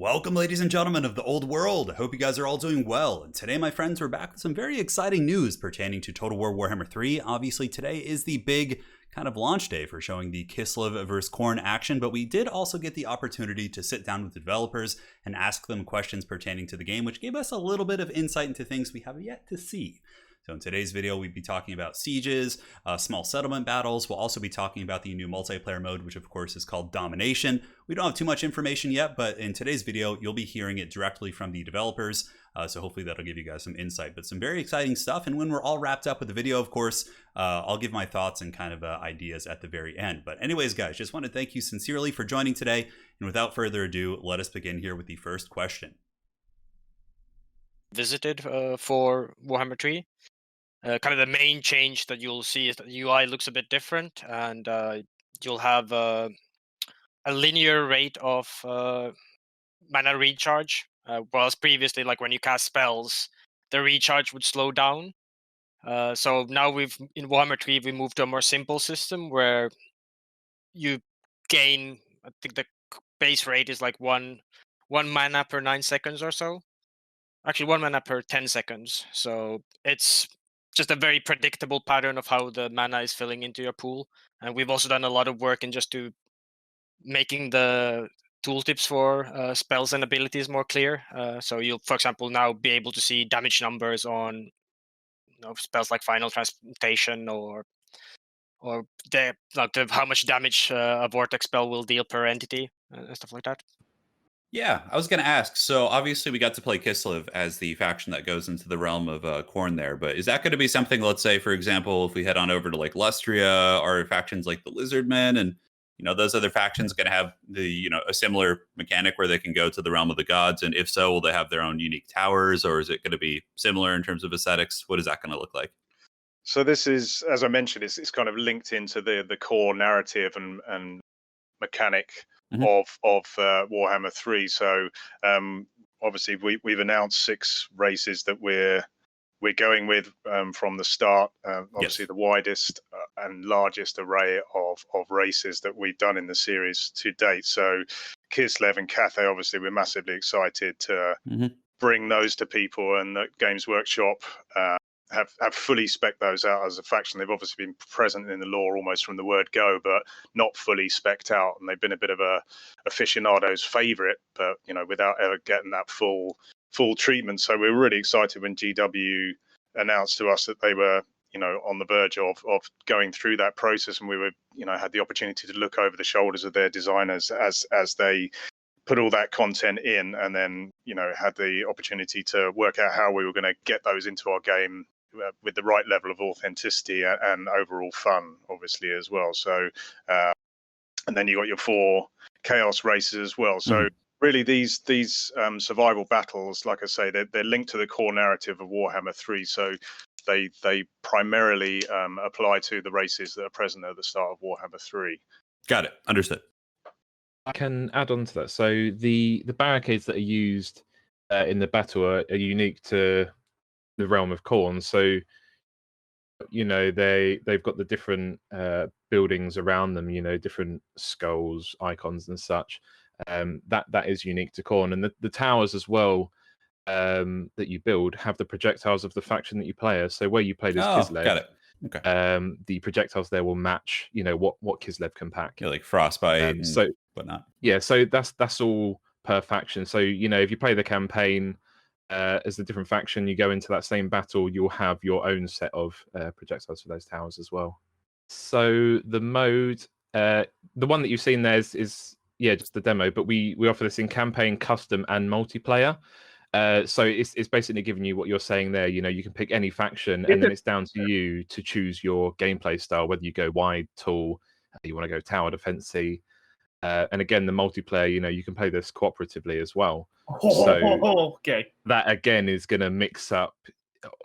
Welcome, ladies and gentlemen of the old world. I hope you guys are all doing well. And today, my friends, we're back with some very exciting news pertaining to Total War Warhammer 3. Obviously, today is the big kind of launch day for showing the Kislev versus Khorne action, but we did also get the opportunity to sit down with the developers and ask them questions pertaining to the game, which gave us a little bit of insight into things we have yet to see. So in today's video, we'd be talking about sieges, small settlement battles. We'll also be talking about the new multiplayer mode, which of course is called Domination. We don't have too much information yet, but in today's video, you'll be hearing it directly from the developers. So hopefully that'll give you guys some insight, but some very exciting stuff. And when we're all wrapped up with the video, of course, I'll give my thoughts and kind of ideas at the very end. But anyways, guys, just want to thank you sincerely for joining today. And without further ado, let us begin here with the first question. Visited for Warhammer 3. Kind of the main change that you'll see is that the UI looks a bit different, and you'll have a linear rate of mana recharge, whereas previously, like when you cast spells, the recharge would slow down. So now in Warhammer 3, we moved to a more simple system where you gain, I think the base rate is like one mana per 9 seconds or so. Actually, 1 mana per 10 seconds. So it's just a very predictable pattern of how the mana is filling into your pool. And we've also done a lot of work in just making the tooltips for spells and abilities more clear. So you'll, for example, now be able to see damage numbers on spells like Final Transmutation or how much damage a Vortex spell will deal per entity and stuff like that. Yeah, I was going to ask. So obviously we got to play Kislev as the faction that goes into the realm of Khorne there, but is that going to be something, let's say, for example, if we head on over to like Lustria or factions like the Lizardmen and, those other factions going to have a similar mechanic where they can go to the realm of the gods? And if so, will they have their own unique towers, or is it going to be similar in terms of aesthetics? What is that going to look like? So this is, as I mentioned, it's kind of linked into the core narrative and mechanic of Warhammer 3. So obviously we've announced 6 races that we're going with from the start. Obviously, yes, the widest and largest array of races that we've done in the series to date. So Kislev and Cathay, obviously, we're massively excited to bring those to people, and that Games Workshop have fully spec'd those out as a faction. They've obviously been present in the lore almost from the word go, but not fully spec'd out. And they've been a bit of a aficionado's favorite, but without ever getting that full treatment. So we were really excited when GW announced to us that they were on the verge of going through that process, and we were had the opportunity to look over the shoulders of their designers as they put all that content in, and then had the opportunity to work out how we were going to get those into our game with the right level of authenticity and overall fun, obviously, as well. So and then you got your 4 chaos races as well. So really these survival battles, like I say, they're linked to the core narrative of Warhammer 3. So they primarily apply to the races that are present at the start of Warhammer 3. Got it. Understood. I can add on to that. So the barricades that are used in the battle are unique to the realm of Khorne. So they've got the different buildings around them, different skulls, icons and such. That is unique to Khorne. And the towers as well that you build have the projectiles of the faction that you play as. So where you played as Kislev, got it. Okay. The projectiles there will match what Kislev can pack. Yeah, like frostbite and so whatnot. Yeah, so that's all per faction. So if you play the campaign as the different faction, you go into that same battle, you'll have your own set of projectiles for those towers as well. So the mode, the one that you've seen there is just the demo, but we offer this in campaign, custom, and multiplayer. So it's basically giving you what you're saying there. You can pick any faction, and then it's down to you to choose your gameplay style, whether you go wide, tall, you want to go tower defensive. And again, the multiplayer, you can play this cooperatively as well. Okay. That again is going to mix up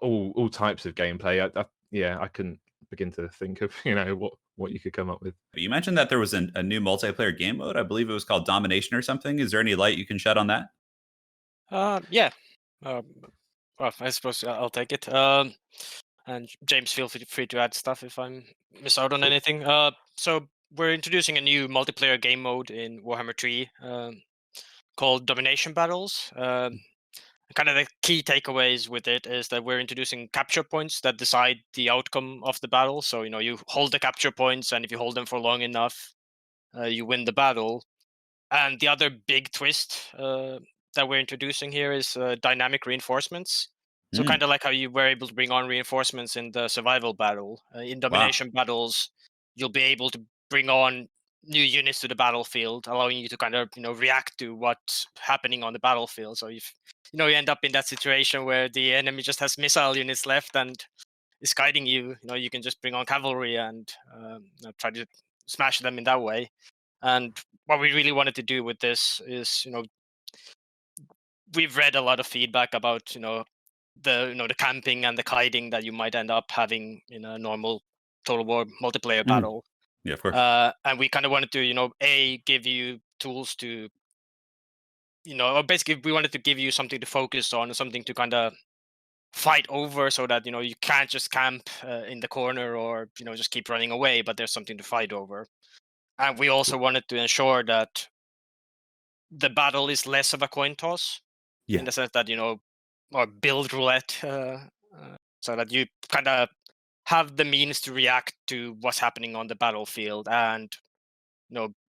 all types of gameplay. I couldn't begin to think of what you could come up with. You mentioned that there was a new multiplayer game mode. I believe it was called Domination or something. Is there any light you can shed on that? Yeah. Well, I suppose I'll take it. And James, feel free to add stuff if I miss out on anything. So we're introducing a new multiplayer game mode in Warhammer 3 called Domination battles. Kind of the key takeaways with it is that we're introducing capture points that decide the outcome of the battle. So, you hold the capture points, and if you hold them for long enough, you win the battle. And the other big twist that we're introducing here is dynamic reinforcements. So kind of like how you were able to bring on reinforcements in the survival battle. In Domination battles, you'll be able to bring on new units to the battlefield, allowing you to kind of react to what's happening on the battlefield. So if you end up in that situation where the enemy just has missile units left and is guiding you, you can just bring on cavalry and try to smash them in that way. And what we really wanted to do with this is, we've read a lot of feedback about the camping and the kiting that you might end up having in a normal Total War multiplayer battle. Yeah, of course. And we kind of wanted to, give you tools to, or basically we wanted to give you something to focus on, something to kind of fight over, so that you can't just camp in the corner or just keep running away, but there's something to fight over. And we also wanted to ensure that the battle is less of a coin toss, in the sense that or build roulette, so that you kind of have the means to react to what's happening on the battlefield, and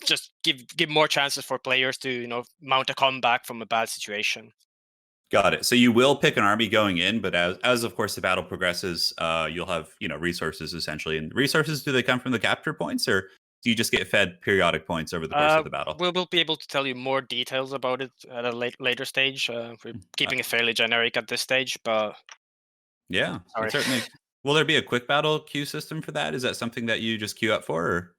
just give more chances for players to mount a comeback from a bad situation. Got it. So you will pick an army going in, but as of course the battle progresses, you'll have resources essentially. And resources, do they come from the capture points, or do you just get fed periodic points over the course of the battle? We'll be able to tell you more details about it at a later stage. We're keeping it fairly generic at this stage, but yeah, sorry. certainly. Will there be a quick battle queue system for that? Is that something that you just queue up for? Or?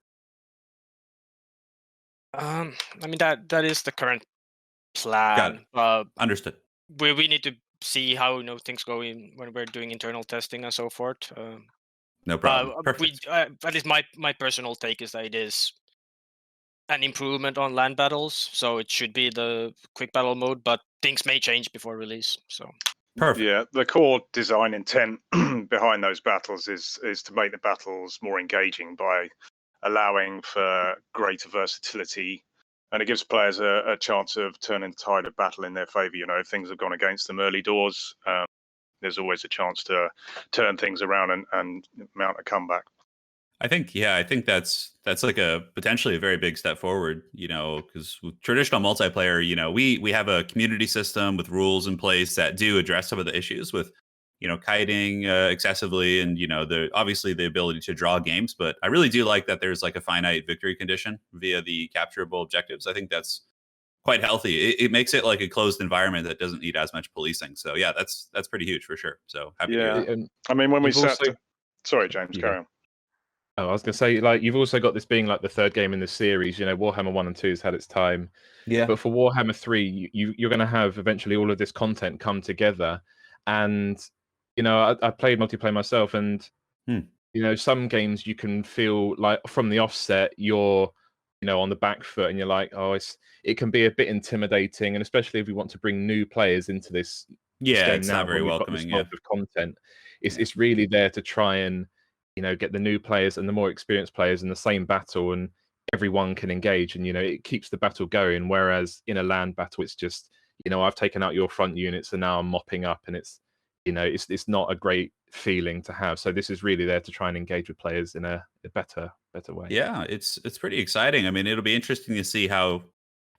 I mean that is the current plan. Understood. We need to see how things go when we're doing internal testing and so forth. No problem. Perfect. At least my personal take is that it is an improvement on land battles, so it should be the quick battle mode, but things may change before release. So perfect. Yeah, the core design intent behind those battles is to make the battles more engaging by allowing for greater versatility, and it gives players a chance of turning the tide of battle in their favor. If things have gone against them early doors, there's always a chance to turn things around and mount a comeback. I think that's like a potentially a very big step forward, because with traditional multiplayer, we have a community system with rules in place that do address some of the issues with, kiting excessively, and obviously the ability to draw games. But I really do like that there's like a finite victory condition via the capturable objectives. I think that's quite healthy. It makes it like a closed environment that doesn't need as much policing. So yeah, that's pretty huge for sure. So happy to hear that. I mean, when we sorry, James, carry on. Oh, I was going to say, like, you've also got this being like the third game in the series. Warhammer 1 and 2 has had its time. Yeah. But for Warhammer 3, you're going to have eventually all of this content come together. And, I played multiplayer myself, and, some games you can feel like from the offset, you're, on the back foot, and you're like, it can be a bit intimidating. And especially if we want to bring new players into this game it's now, not very welcoming. Of content, it's really there to try and get the new players and the more experienced players in the same battle, and everyone can engage, and it keeps the battle going. Whereas in a land battle, it's just I've taken out your front units and now I'm mopping up, and it's it's not a great feeling to have. So this is really there to try and engage with players in a better way. Yeah, it's pretty exciting. I mean, it'll be interesting to see how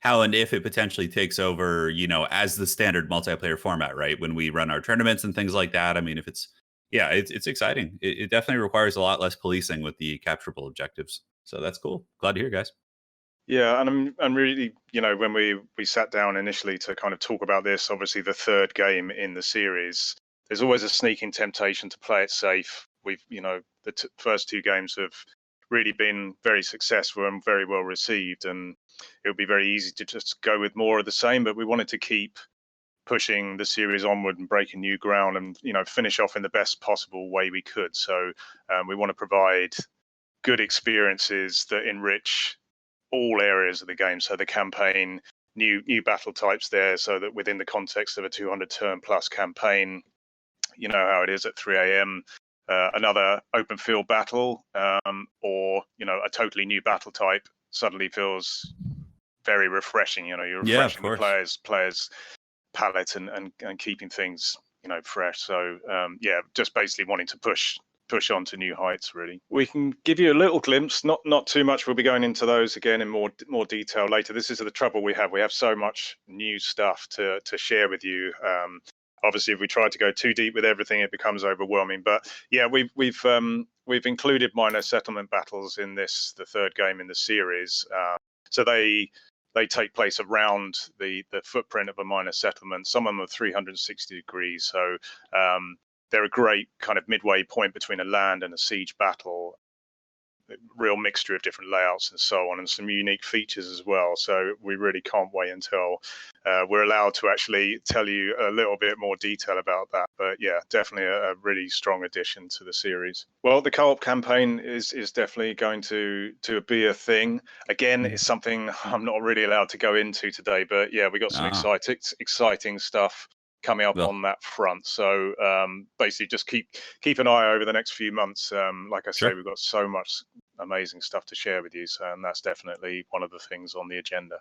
and if it potentially takes over, as the standard multiplayer format, right? When we run our tournaments and things like that. I mean, if it's exciting. It definitely requires a lot less policing with the capturable objectives. So that's cool. Glad to hear, guys. Yeah, and I'm really, when we sat down initially to kind of talk about this, obviously the third game in the series, there's always a sneaking temptation to play it safe. We've, the first two games have really been very successful and very well received, and it would be very easy to just go with more of the same. But we wanted to keep pushing the series onward and breaking new ground, and finish off in the best possible way we could. So we want to provide good experiences that enrich all areas of the game. So the campaign, new battle types there, so that within the context of a 200 turn plus campaign, how it is at 3 a.m. Another open field battle, or a totally new battle type suddenly feels very refreshing. You know, you're Yeah, of refreshing the course. players' palette and keeping things, you know, fresh. So yeah, just basically wanting to push on to new heights. Really, we can give you a little glimpse, not too much. We'll be going into those again in more detail later. This is the trouble we have so much new stuff to share with you. Obviously, if we try to go too deep with everything, it becomes overwhelming. But yeah, we've included minor settlement battles in this, the third game in the series. So they take place around the footprint of a minor settlement. Some of them are 360 degrees. So they're a great kind of midway point between a land and a siege battle. Real mixture of different layouts and so on, and some unique features as well. So we really can't wait until we're allowed to actually tell you a little bit more detail about that. But yeah, definitely a really strong addition to the series. Well, the co-op campaign is definitely going to be a thing. Again, it's something I'm not really allowed to go into today, but yeah, we got some exciting stuff coming up on that front. So basically just keep an eye over the next few months. Like I say, we've got so much amazing stuff to share with you, so, and that's definitely one of the things on the agenda.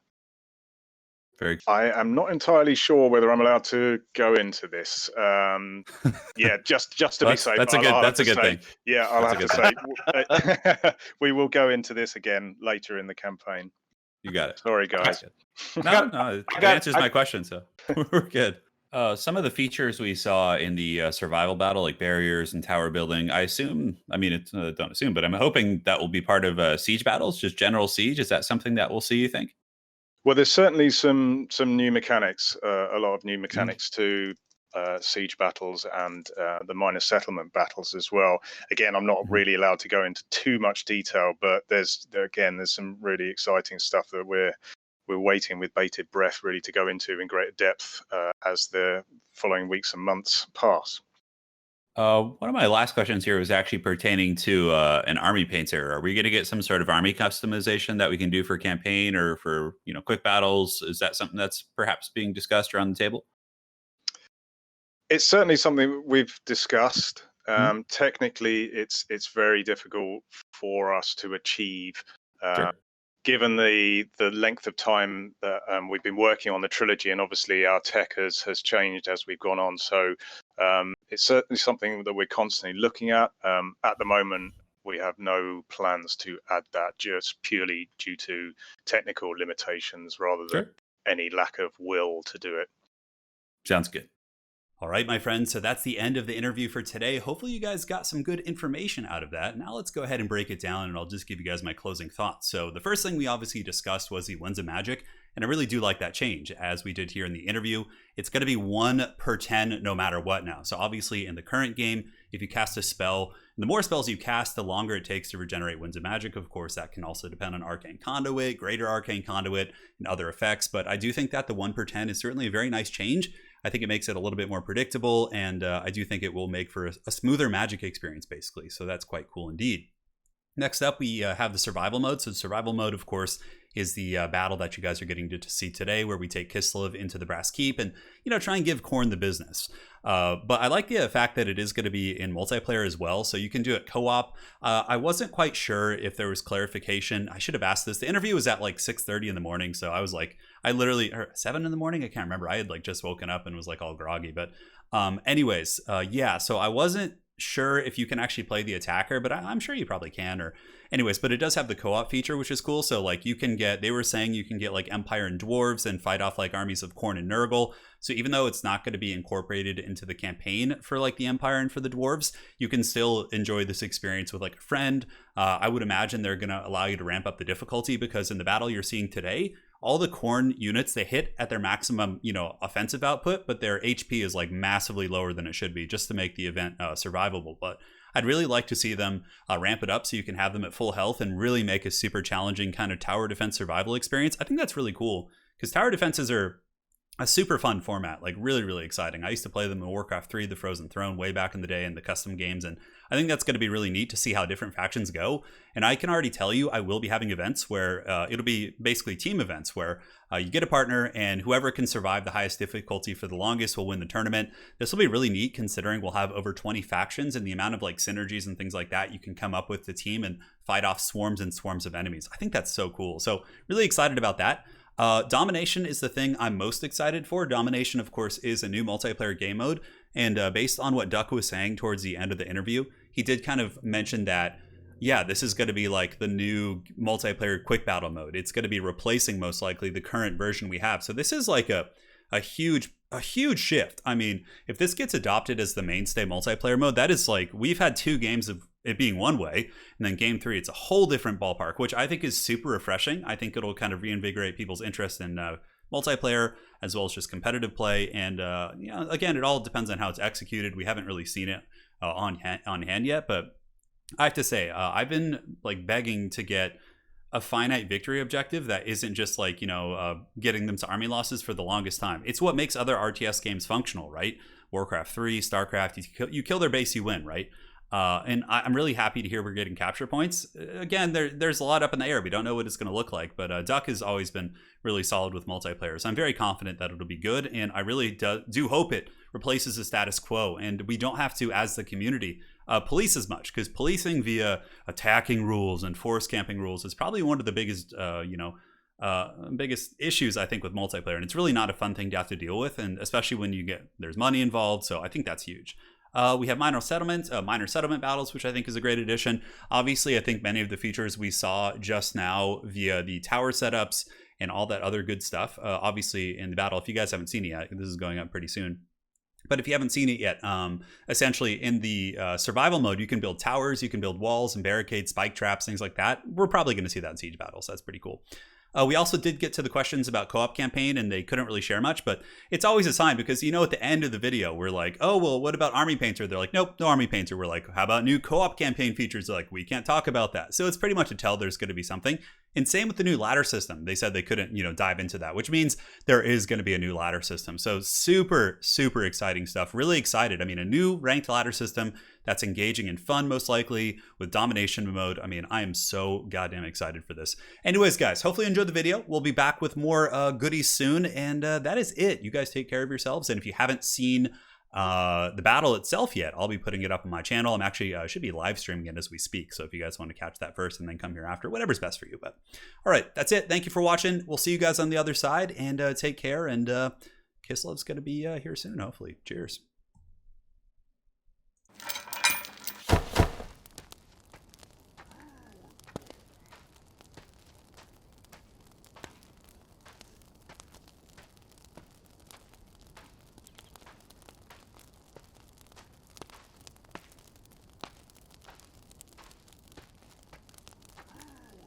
I am not entirely sure whether I'm allowed to go into this. Yeah, just to be safe. That's a good thing. Yeah, I'll have to say we will go into this again later in the campaign. You got it. Sorry, guys. No, it answers my question, so we're good. Some of the features we saw in the survival battle, like barriers and tower building, I assume, I mean, don't assume, but I'm hoping that will be part of siege battles, just general siege. Is that something that we'll see, you think? Well, there's certainly some new mechanics, a lot of new mechanics to siege battles and the minor settlement battles as well. Again, I'm not really allowed to go into too much detail, but there's some really exciting stuff that we're waiting with bated breath really to go into in greater depth as the following weeks and months pass. One of my last questions here was actually pertaining to an army painter. Are we going to get some sort of army customization that we can do for campaign or for, you know, quick battles? Is that something that's perhaps being discussed around the table? It's certainly something we've discussed. Technically, it's very difficult for us to achieve. Given the length of time that we've been working on the trilogy, and obviously our tech has changed as we've gone on. So it's certainly something that we're constantly looking at. At the moment, we have no plans to add that, just purely due to technical limitations rather than any lack of will to do it. Sounds good. All right, my friends, so that's the end of the interview for today. Hopefully you guys got some good information out of that. Now let's go ahead and break it down, and I'll just give you guys my closing thoughts. So the first thing we obviously discussed was the Winds of Magic, and I really do like that change. As we did here in the interview, it's going to be 1 per 10 no matter what now. So obviously in the current game, if you cast a spell, the more spells you cast, the longer it takes to regenerate Winds of Magic. Of course, that can also depend on Arcane Conduit, Greater Arcane Conduit, and other effects. But I do think that the 1 per 10 is certainly a very nice change. I think it makes it a little bit more predictable, and I do think it will make for a smoother Magic experience, basically. So that's quite cool indeed. Next up, we have the survival mode. So survival mode, of course, is the battle that you guys are getting to see today, where we take Kislev into the Brass Keep and, you know, try and give Khorne the business. But I like the fact that it is going to be in multiplayer as well, so you can do it co-op. I wasn't quite sure if there was clarification. I should have asked this. The interview was at like 6:30 in the morning, so I was like, or 7 in the morning? I can't remember. I had like just woken up and was like all groggy. But anyways, yeah, so I wasn't sure if you can actually play the attacker, but I'm sure you probably can. Or anyways, but it does have the co-op feature, which is cool. So like you can get, they were saying you can get like Empire and Dwarves and fight off like armies of Khorne and Nurgle. So even though it's not going to be incorporated into the campaign for like the Empire and for the Dwarves, you can still enjoy this experience with like a friend. I would imagine they're going to allow you to ramp up the difficulty, because in the battle you're seeing today, all the Khorne units, they hit at their maximum, you know, offensive output, but their HP is like massively lower than it should be, just to make the event survivable. But I'd really like to see them ramp it up so you can have them at full health and really make a super challenging kind of tower defense survival experience. I think that's really cool, because tower defenses are a super fun format, like really, really exciting. I used to play them in Warcraft 3, the Frozen Throne, way back in the day in the custom games, and I think that's going to be really neat to see how different factions go. And I can already tell you, I will be having events where it'll be basically team events where you get a partner, and whoever can survive the highest difficulty for the longest will win the tournament. This will be really neat, considering we'll have over 20 factions, and the amount of like synergies and things like that you can come up with the team and fight off swarms and swarms of enemies. I think that's so cool. So really excited about that. Domination is the thing I'm most excited for. Domination, of course, is a new multiplayer game mode. And based on what Duck was saying towards the end of the interview, he did kind of mention that, yeah, this is going to be like the new multiplayer quick battle mode. It's going to be replacing most likely the current version we have. So this is like a huge shift. I mean, if this gets adopted as the mainstay multiplayer mode, that is like, we've had 2 games of it being one way, and then game 3, it's a whole different ballpark, which I think is super refreshing. I think it'll kind of reinvigorate people's interest in multiplayer as well as just competitive play. And again, it all depends on how it's executed. We haven't really seen it on hand yet, but I have to say, I've been like begging to get a finite victory objective that isn't just like, getting them to army losses for the longest time. It's what makes other RTS games functional, right? Warcraft 3, StarCraft, you kill their base, you win, right? And I'm really happy to hear we're getting capture points. Again, there's a lot up in the air. We don't know what it's going to look like, but Duck has always been really solid with multiplayer. So I'm very confident that it'll be good, and I really do hope it replaces the status quo, and we don't have to, as the community, police as much, because policing via attacking rules and force camping rules is probably one of the biggest, biggest issues I think with multiplayer, and it's really not a fun thing to have to deal with, and especially when there's money involved. So I think that's huge. We have minor settlement battles, which I think is a great addition. Obviously, I think many of the features we saw just now via the tower setups and all that other good stuff, obviously in the battle, if you guys haven't seen it yet, this is going up pretty soon. But if you haven't seen it yet, essentially in the survival mode, you can build towers, you can build walls and barricades, spike traps, things like that. We're probably going to see that in siege battles. So that's pretty cool. We also did get to the questions about co-op campaign, and they couldn't really share much, but it's always a sign, because at the end of the video, we're like, oh, well, what about Army Painter? They're like, nope, no Army Painter. We're like, how about new co-op campaign features? They're like, we can't talk about that. So it's pretty much a tell there's going to be something. And same with the new ladder system. They said they couldn't, dive into that, which means there is going to be a new ladder system. So super, super exciting stuff. Really excited. I mean, a new ranked ladder system that's engaging and fun, most likely, with domination mode. I mean, I am so goddamn excited for this. Anyways, guys, hopefully you enjoyed the video. We'll be back with more goodies soon. And that is it. You guys take care of yourselves. And if you haven't seen the battle itself yet, I'll be putting it up on my channel. I'm actually should be live streaming it as we speak. So if you guys want to catch that first and then come here after, whatever's best for you. But all right, that's it. Thank you for watching. We'll see you guys on the other side, and take care. And Kislev's going to be here soon, hopefully. Cheers.